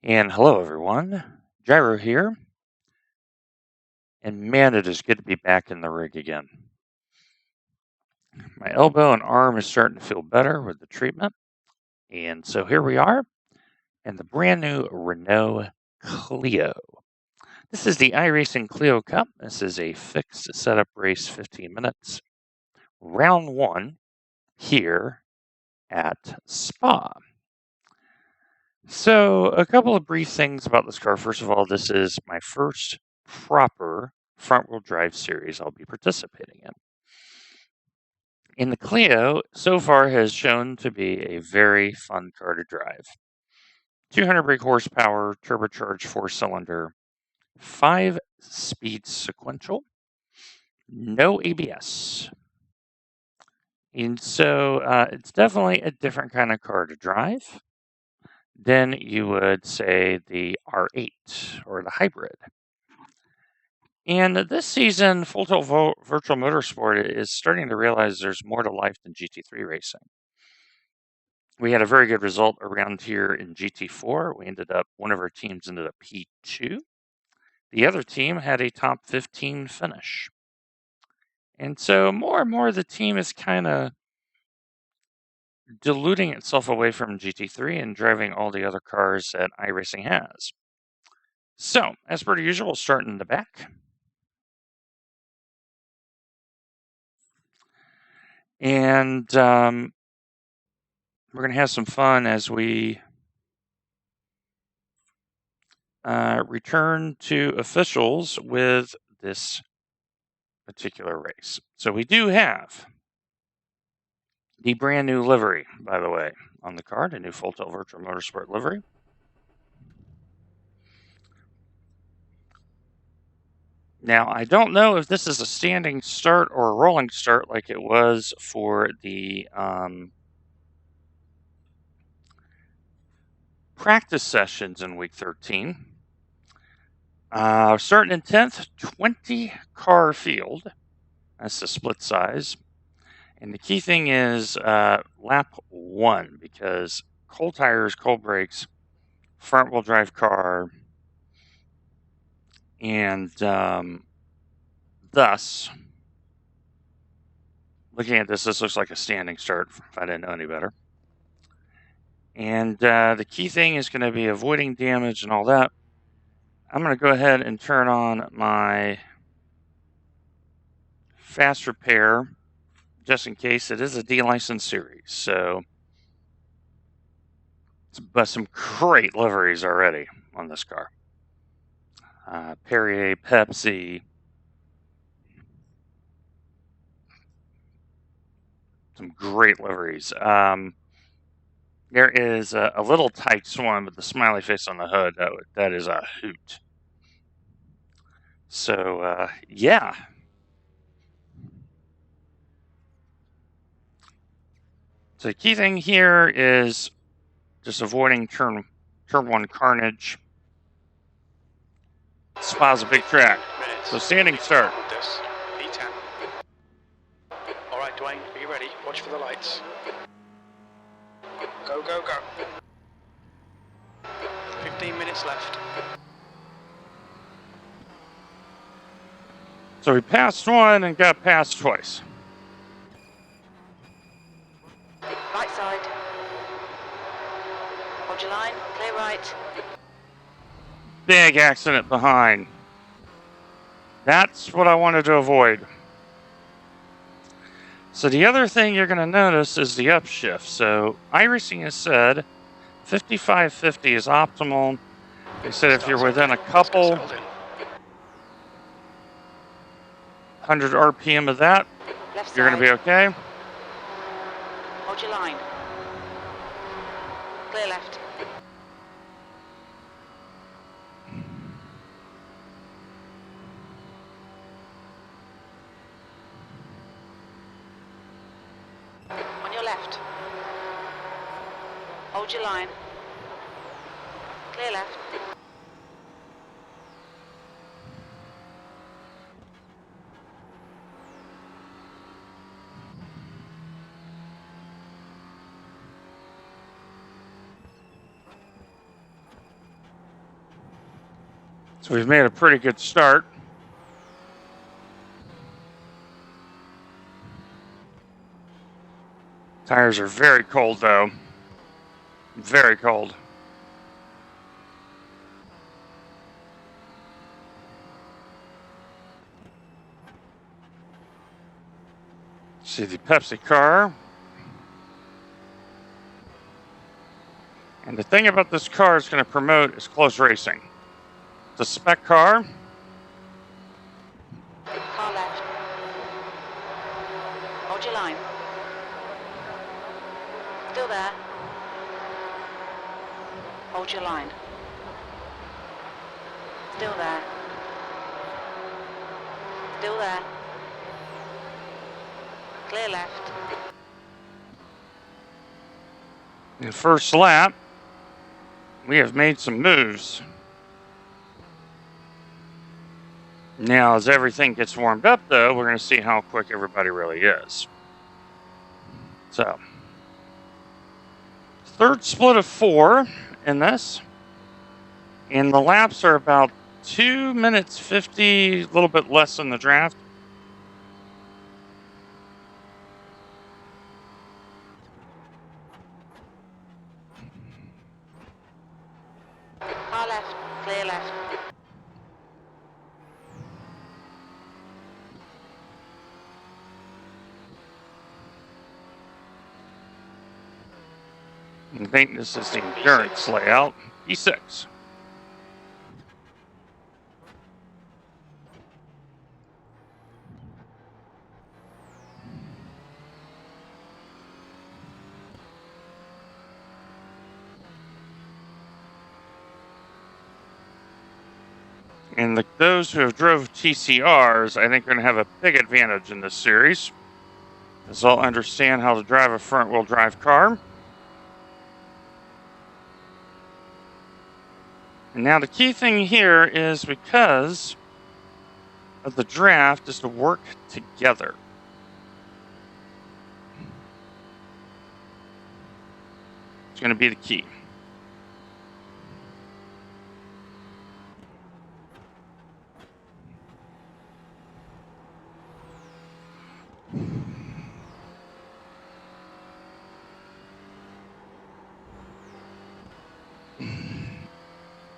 And hello, everyone. Gyro here. And man, it is good to be back in the rig again. My elbow and arm is starting to feel better with the treatment. And so here we are in the brand new Renault Clio. This is the iRacing Clio Cup. This is a fixed setup race, 15 minutes. Round one here at Spa. So, a couple of brief things about this car. First of all, this is my first proper front-wheel drive series I'll be participating in. And the Clio so far has shown to be a very fun car to drive. 200 brake horsepower, turbocharged 4-cylinder, 5-speed sequential, no ABS. And so it's definitely a different kind of car to drive than you would say the R8 or the hybrid. And this season, Full Tilt Virtual Motorsport is starting to realize there's more to life than GT3 racing. We had a very good result around here in GT4. One of our teams ended up P2. The other team had a top 15 finish. And so more and more the team is kind of diluting itself away from GT3 and driving all the other cars that iRacing has. So, as per usual, we'll start in the back. And we're going to have some fun as we return to officials with this particular race. So we do have the brand new livery, by the way, on the card, a new Full Tilt Virtual Motorsport livery. Now, I don't know if this is a standing start or a rolling start like it was for the practice sessions in week 13. Starting in 10th, 20-car field. That's the split size. And the key thing is lap 1, because cold tires, cold brakes, front-wheel drive car, and thus, looking at this looks like a standing start if I didn't know any better. And the key thing is going to be avoiding damage and all that. I'm going to go ahead and turn on my fast repair just in case. It is a D-licensed series, so but some great liveries already on this car. Perrier, Pepsi, some great liveries. There is a little tight one with the smiley face on the hood. That is a hoot. So, yeah. So the key thing here is just avoiding turn 1 carnage. Spa's a big track. So standing start. All right, Dwayne, are you ready? Watch for the lights. Go, go, go. 15 minutes left. So we passed one and got passed twice. Right side. Hold your line, clear right. Big accident behind. That's what I wanted to avoid. So the other thing you're going to notice is the upshift. So iRacing has said 55-50 is optimal. They said if you're within a couple 100 RPM of that, you're going to be okay. Hold your line. Clear left. On your left. Hold your line. Clear left. So we've made a pretty good start. Tires are very cold though. Very cold. See the Pepsi car. And the thing about this car it's going to promote is close racing. It's a spec car. Car left. Hold your line. Still there. Hold your line. Still there. Still there. Clear left. In the first lap, we have made some moves. Now, as everything gets warmed up, though, we're going to see how quick everybody really is. So, third split of 4 in this. And the laps are about 2 minutes 50, a little bit less than the draft. Car left. Clear left. I think this is the endurance layout. E6. And those who have drove TCRs, I think, are going to have a big advantage in this series, as they'll understand how to drive a front-wheel drive car. And now the key thing here is, because of the draft, is to work together. It's going to be the key.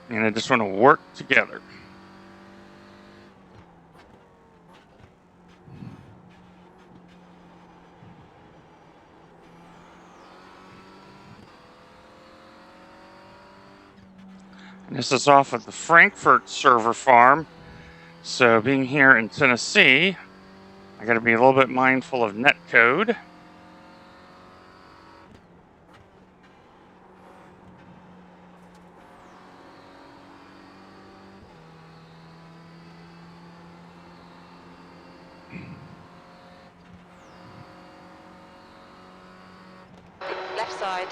And I just want to work together. And this is off of the Frankfurt server farm. So being here in Tennessee, I got to be a little bit mindful of netcode. Left side.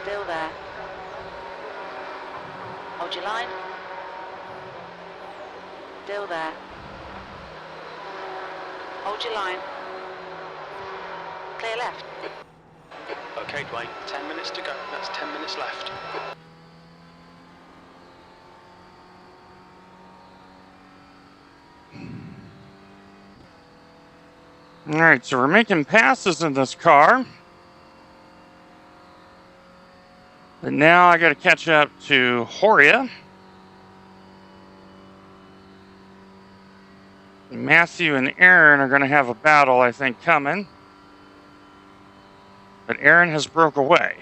Still there. Hold your line. Still there. Hold your line. Clear left. Okay, Dwayne, 10 minutes to go. That's 10 minutes left. All right, so we're making passes in this car. But now I got to catch up to Horia. Matthew and Aaron are going to have a battle, I think, coming. But Aaron has broke away.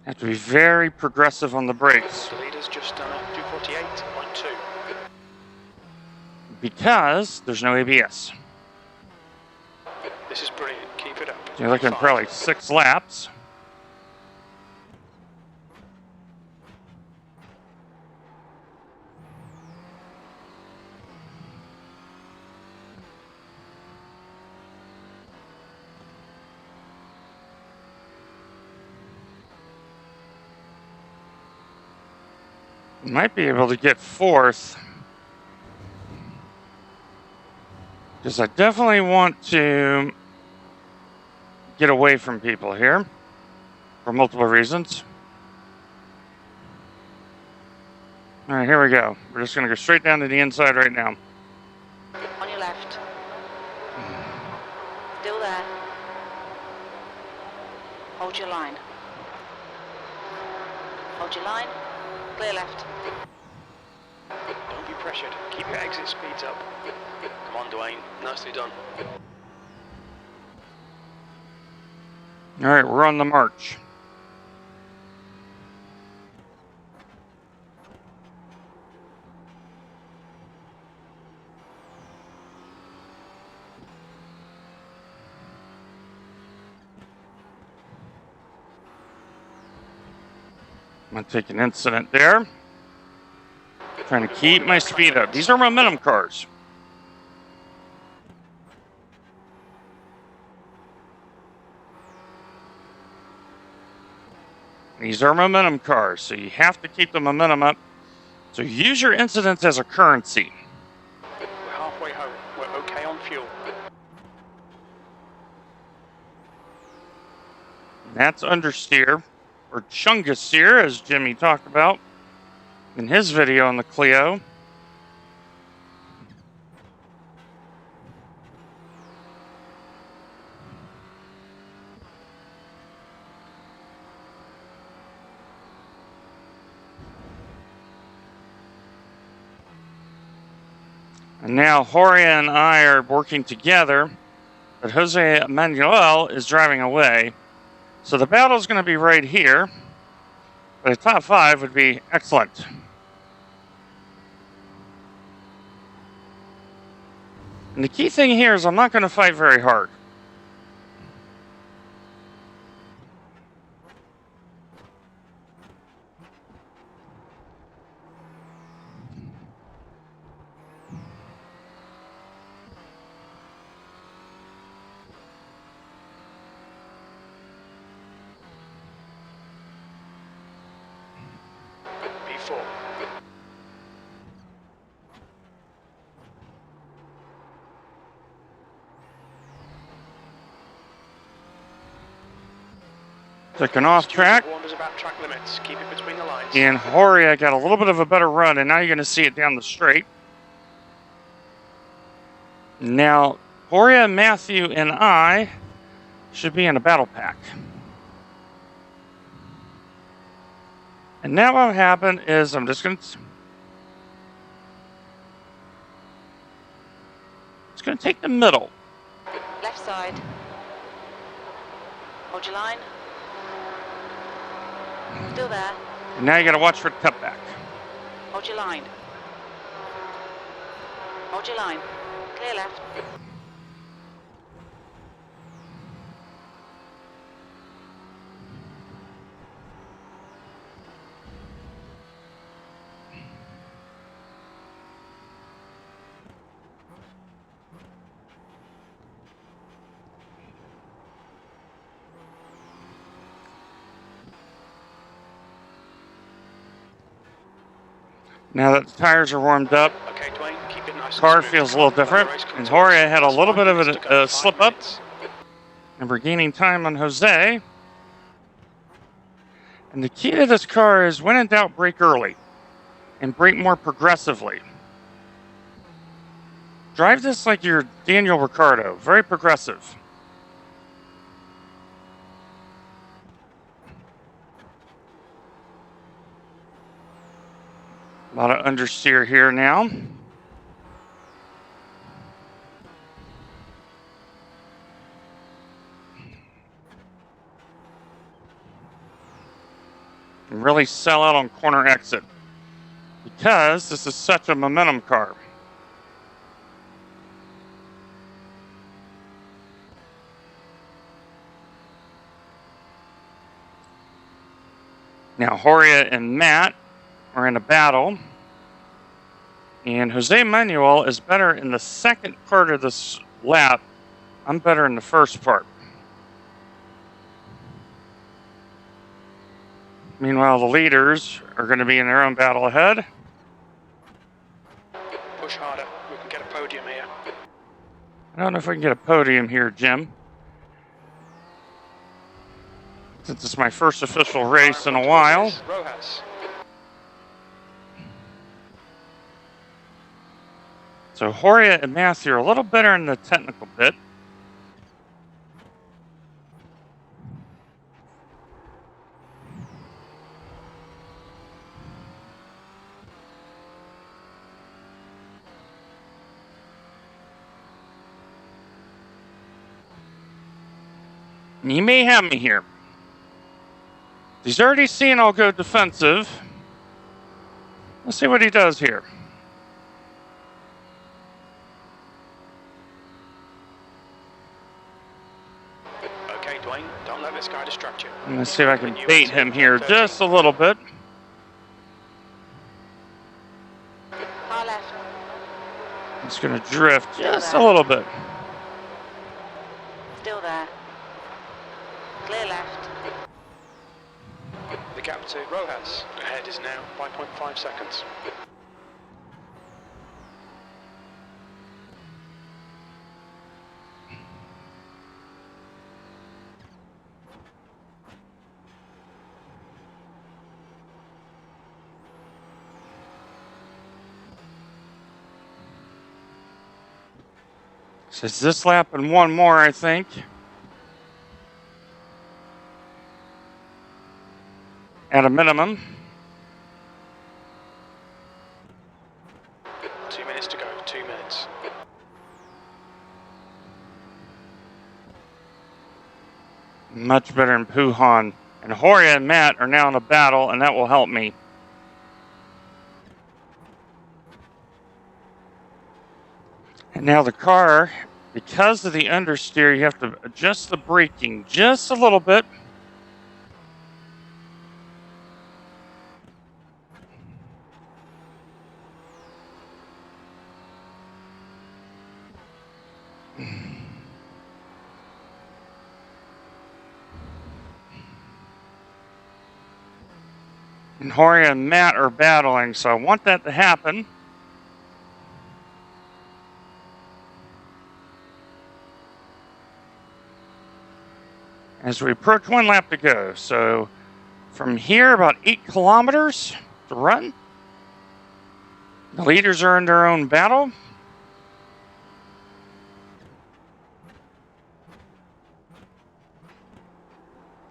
Have to be very progressive on the brakes. The leader's just done a 248.2. Because there's no ABS. This is brilliant. Keep it up. You're looking at probably 6 laps. Might be able to get 4th. Because I definitely want to get away from people here for multiple reasons. All right, here we go. We're just going to go straight down to the inside right now. On your left. Still there. Hold your line. Hold your line. Clear left. Don't be pressured. Keep your exit speeds up. Come on, Dwayne. Nicely done. All right, we're on the march. I'm going to take an incident there. Trying to keep my speed up. These are momentum cars. These are momentum cars, so you have to keep the momentum up. So use your incidents as a currency. We're halfway home. We're okay on fuel. That's understeer, or chungus steer, as Jimmy talked about in his video on the Clio. And now Horia and I are working together, but Jose Manuel is driving away. So the battle is going to be right here. But a top 5 would be excellent. And the key thing here is I'm not going to fight very hard. P4. Taking off track. Warned us about track limits. Keep it between the lines. And Horia got a little bit of a better run, and now you're going to see it down the straight. Now, Horia, Matthew, and I should be in a battle pack. And now what will happen is I'm just going to take the middle. Left side. Hold your line. Still there. And now you got to watch for the cutback. Hold your line. Hold your line. Clear left. Now that the tires are warmed up, Okay, Dwayne, keep it nice car and smooth. feels a little different. And Horia had a little bit of a slip up. And we're gaining time on Jose. And the key to this car is when in doubt, brake early. And brake more progressively. Drive this like you're Daniel Ricciardo. Very progressive. A lot of understeer here now. And really sell out on corner exit because this is such a momentum car. Now Horia and Matt are in a battle. And Jose Manuel is better in the second part of this lap. I'm better in the first part. Meanwhile, the leaders are going to be in their own battle ahead. Push harder. We can get a podium here. I don't know if we can get a podium here, Jim. since it's my first official race in a while. Rojas. So Horia and Matthew are a little better in the technical bit. And he may have me here. He's already seen I'll go defensive. Let's see what he does here. Okay, Dwayne, don't let this guy distract you. I'm going to see if I can bait him here just a little bit. Far left. He's going to drift just a little bit. Still there. Clear left. The gap to Rojas ahead is now 5.5 seconds. Says this lap and one more, I think. At a minimum. 2 minutes to go, 2 minutes. Much better than Puhan. And Horia and Matt are now in a battle, and that will help me. And now the car, because of the understeer, you have to adjust the braking just a little bit. And Horia and Matt are battling, so I want that to happen. As we approach 1 lap to go, so from here about 8 kilometers to run. The leaders are in their own battle.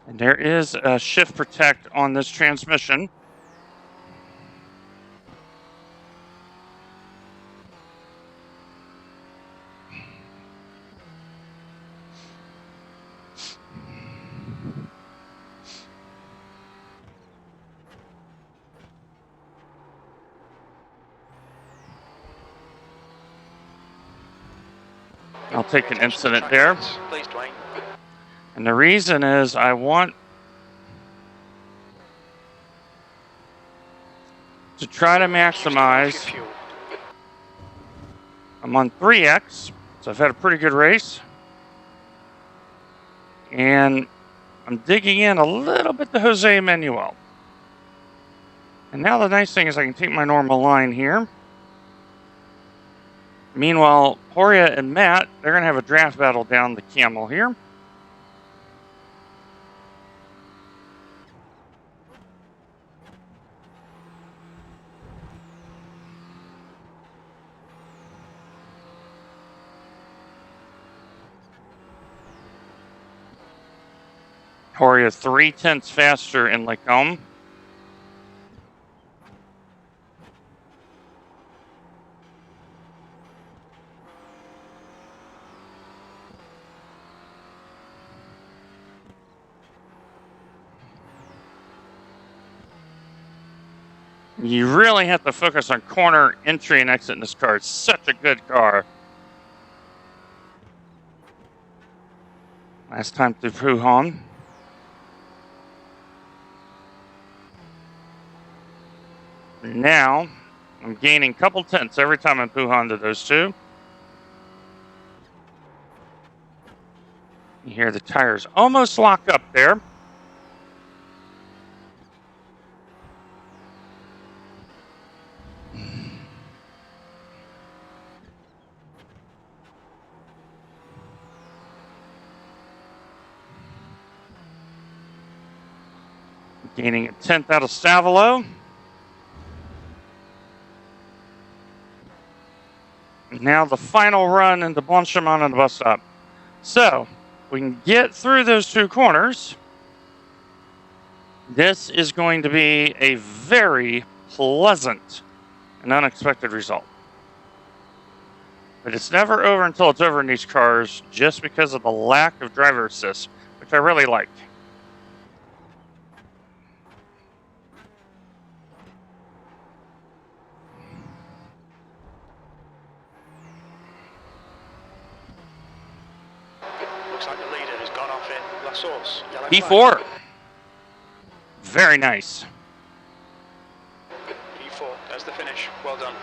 And there is a shift protect on this transmission. I'll take an incident there. Please, Dwayne. And the reason is I want to try to maximize. I'm on 3X, so I've had a pretty good race. And I'm digging in a little bit to Jose Manuel. And now the nice thing is I can take my normal line here. Meanwhile, Horia and Matt, they're going to have a draft battle down the camel here. Horia 3/10 faster in Lacombe. You really have to focus on corner entry and exit in this car. It's such a good car. Last time through Puhan. Now, I'm gaining a couple tenths every time I Puhan to those two. You hear the tires almost lock up there. Gaining a 10th out of Stavolo. Now the final run into Blanchimont on the bus stop. So we can get through those 2 corners. This is going to be a very pleasant and unexpected result. But it's never over until it's over in these cars, just because of the lack of driver assist, which I really like. Looks like the leader has gone off in La Source. Yellow P4. flag. Very nice. P4, there's the finish. Well done.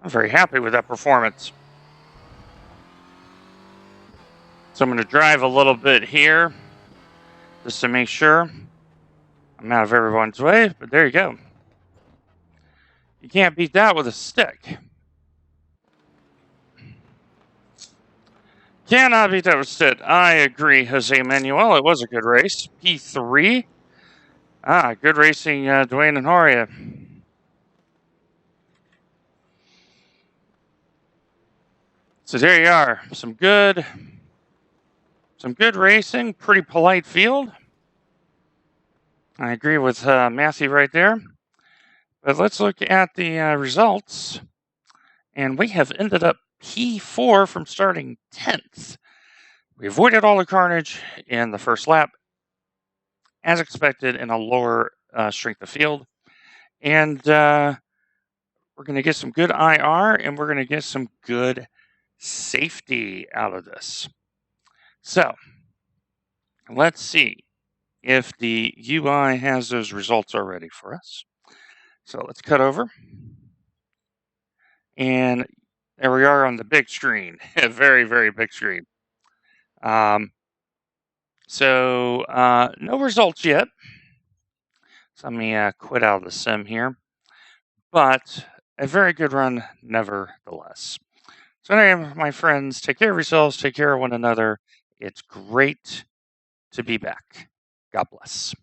I'm very happy with that performance. So I'm going to drive a little bit here just to make sure I'm out of everyone's way, but there you go. You can't beat that with a stick. Cannot beat that with a stick. I agree, Jose Manuel. It was a good race. P3. Good racing, Dwayne and Horia. So there you are. Some good racing. Pretty polite field. I agree with Matthew right there. But let's look at the results. And we have ended up P4 from starting 10th. We avoided all the carnage in the first lap, as expected, in a lower strength of field. And we're going to get some good IR, and we're going to get some good safety out of this. So let's see if the UI has those results already for us. So let's cut over. And there we are on the big screen. A very, very big screen. So no results yet. So let me quit out of the sim here. But a very good run nevertheless. So anyway, my friends, take care of yourselves, take care of one another. It's great to be back. God bless.